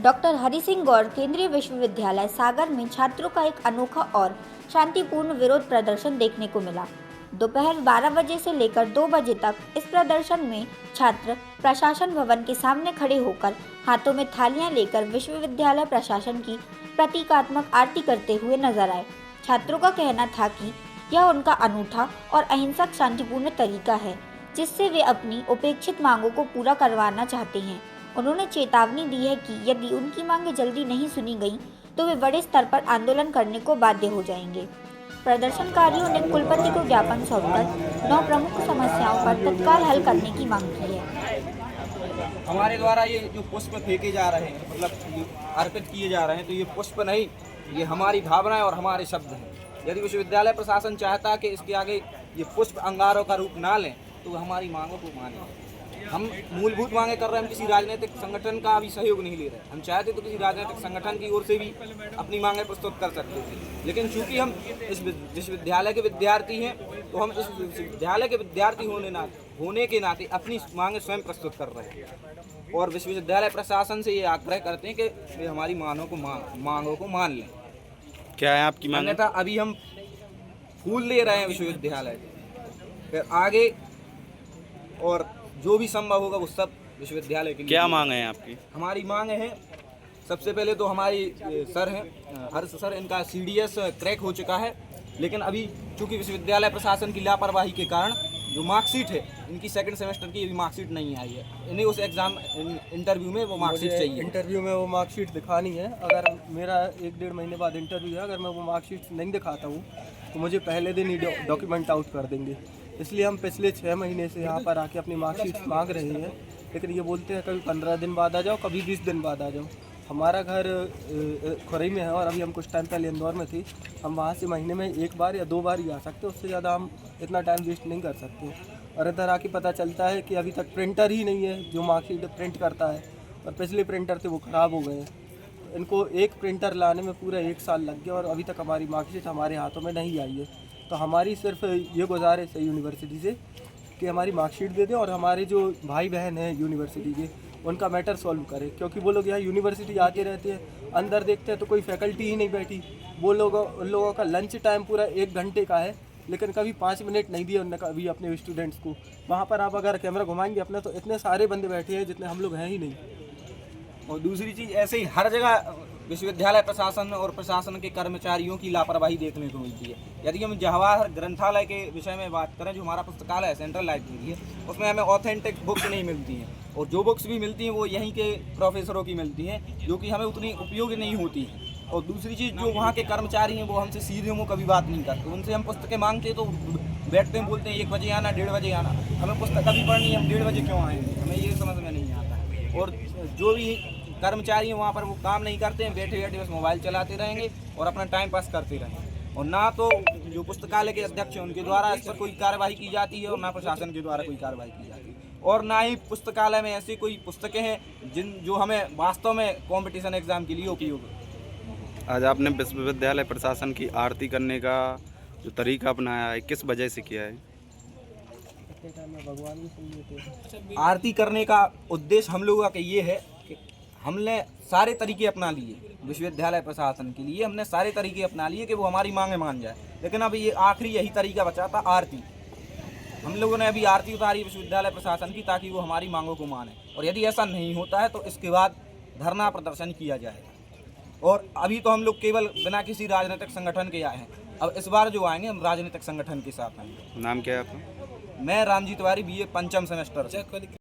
Doctor Hari Singh गौर केंद्रीय विश्वविद्यालय सागर में छात्रों का एक अनोखा और शांतिपूर्ण विरोध प्रदर्शन देखने को मिला। दोपहर 12 बजे से लेकर 2 बजे तक इस प्रदर्शन में छात्र प्रशासन भवन के सामने खड़े होकर हाथों में थालियां लेकर विश्वविद्यालय प्रशासन की प्रतीकात्मक आरती करते हुए नजर आए। छात्रों का कहना था कि यह उनका अनूठा और अहिंसक शांतिपूर्ण तरीका है, जिससे वे अपनी उपेक्षित मांगों को पूरा करवाना चाहते हैं। उन्होंने चेतावनी दी है कि यदि उनकी मांगें जल्दी नहीं सुनी गई तो वे बड़े स्तर पर आंदोलन करने को बाध्य हो जाएंगे। प्रदर्शनकारियों ने कुलपति को ज्ञापन सौंपकर 9 प्रमुख समस्याओं पर तत्काल हल करने की मांग की है। हमारे द्वारा ये जो पुष्प फेंके जा रहे हैं, मतलब अर्पित किए जा रहे हैं, तो ये पुष्प नहीं, ये हमारी भावनाएं और हमारे शब्द हैं। यदि विश्वविद्यालय प्रशासन चाहता कि इसके आगे ये पुष्प अंगारों का रूप ना लें तो हमारी मांगों को माने। हम मूलभूत मांगे कर रहे हैं, हम किसी राजनीतिक संगठन का भी सहयोग नहीं ले रहे। हम चाहते तो किसी राजनीतिक संगठन की ओर से भी अपनी मांगे प्रस्तुत कर सकते थे, लेकिन चूंकि हम इस विश्वविद्यालय के विद्यार्थी हैं तो हम इस विश्वविद्यालय के विद्यार्थी होने के नाते अपनी मांगे स्वयं प्रस्तुत कर रहे हैं और विश्वविद्यालय प्रशासन से ये आग्रह करते हैं कि वे हमारी मांगों को मान लें। क्या है आपकी मांग? अन्यथा अभी हम फूल ले रहे हैं विश्वविद्यालय फिर आगे, और जो भी संभव होगा वो सब विश्वविद्यालय के लिए। क्या मांग है आपकी? हमारी मांग है, सबसे पहले तो हमारी सर हैं हर्ष सर, इनका CDS क्रैक हो चुका है, लेकिन अभी चूंकि विश्वविद्यालय प्रशासन की लापरवाही के कारण जो मार्कशीट है इनकी सेकंड सेमेस्टर की अभी मार्कशीट नहीं आई है। इन्हें उस एग्ज़ाम इंटरव्यू में वो मार्कशीट चाहिए। इंटरव्यू में वो मार्कशीट दिखानी है। अगर मेरा 1-1.5 महीने बाद इंटरव्यू है, अगर मैं वो मार्कशीट नहीं दिखाता हूँ तो मुझे पहले दिन ही डॉक्यूमेंट आउट कर देंगे। इसलिए हम पिछले 6 महीने से यहाँ पर आके अपनी मार्कशीट मांग रहे हैं, लेकिन ये बोलते हैं कभी 15 दिन बाद आ जाओ, कभी 20 दिन बाद आ जाओ। हमारा घर खुरई में है और अभी हम कुछ टाइम पहले इंदौर में थी। हम वहाँ से महीने में 1 बार या 2 बार ही आ सकते, उससे ज़्यादा हम इतना टाइम वेस्ट नहीं कर सकते। और इधर आके पता चलता है कि अभी तक प्रिंटर ही नहीं है जो मार्कशीट प्रिंट करता है, और पिछले प्रिंटर थे वो ख़राब हो गए। इनको एक प्रिंटर लाने में पूरा 1 साल लग गया और अभी तक हमारी मार्कशीट हमारे हाथों में नहीं आई है। तो हमारी सिर्फ ये गुजारिश है यूनिवर्सिटी से कि हमारी मार्कशीट दे दें और हमारे जो भाई बहन हैं यूनिवर्सिटी के उनका मैटर सॉल्व करें, क्योंकि वो लोग यहाँ यूनिवर्सिटी आते रहते हैं, अंदर देखते हैं तो कोई फैकल्टी ही नहीं बैठी। उन लोगों का लंच टाइम पूरा 1 घंटे का है, लेकिन कभी 5 मिनट नहीं दिए उन्होंने कभी अपने स्टूडेंट्स को। वहाँ पर आप अगर कैमरा घुमाएंगे अपना तो इतने सारे बंदे बैठे हैं जितने हम लोग हैं ही नहीं। और दूसरी चीज़, ऐसे ही हर जगह विश्वविद्यालय प्रशासन और प्रशासन के कर्मचारियों की लापरवाही देखने को मिलती है। यदि हम जवाहर ग्रंथालय के विषय में बात करें, जो हमारा पुस्तकालय है, सेंट्रल लाइब्रेरी है, उसमें हमें ऑथेंटिक बुक्स नहीं मिलती हैं, और जो बुक्स भी मिलती हैं वो यहीं के प्रोफेसरों की मिलती हैं, जो कि हमें उतनी उपयोगी नहीं होती हैं। और दूसरी चीज़, जो वहाँ के कर्मचारी हैं वो हमसे सीधे मुँह कभी बात नहीं करते। उनसे हम पुस्तकें मांगते तो बैठते हैं, बोलते हैं 1 बजे आना, 1:30 बजे आना। हमें पुस्तक कभी पढ़नी है, हम 1:30 बजे क्यों आएंगे, हमें ये समझ में नहीं आता है। और जो भी कर्मचारी हैं वहाँ पर वो काम नहीं करते हैं, बैठे बैठे बस मोबाइल चलाते रहेंगे और अपना टाइम पास करते रहेंगे। और ना तो जो पुस्तकालय के अध्यक्ष हैं उनके द्वारा इस पर कोई कार्रवाई की जाती है, और ना प्रशासन के द्वारा कोई कार्रवाई की जाती है, और ना ही पुस्तकालय में ऐसी कोई पुस्तकें हैं जो हमें वास्तव में कॉम्पिटिशन एग्जाम के लिए उपयोग। आज आपने विश्वविद्यालय प्रशासन की आरती करने का जो तरीका अपनाया है, किस वजह से किया है? आरती करने का उद्देश्य हम लोगों का ये है कि हमने सारे तरीके अपना लिए विश्वविद्यालय प्रशासन के लिए, हमने सारे तरीके अपना लिए कि वो हमारी मांगे मान जाए, लेकिन अब ये आखिरी यही तरीका बचा था, आरती। हम लोगों ने अभी आरती उतारी विश्वविद्यालय प्रशासन की, ताकि वो हमारी मांगों को माने, और यदि ऐसा नहीं होता है तो इसके बाद धरना प्रदर्शन किया जाएगा। और अभी तो हम लोग केवल बिना किसी राजनीतिक संगठन के आए हैं, अब इस बार जो आएंगे हम राजनीतिक संगठन के साथ आएंगे। नाम क्या है आपका? मैं रामजी तिवारी, BA 5म सेमेस्टर।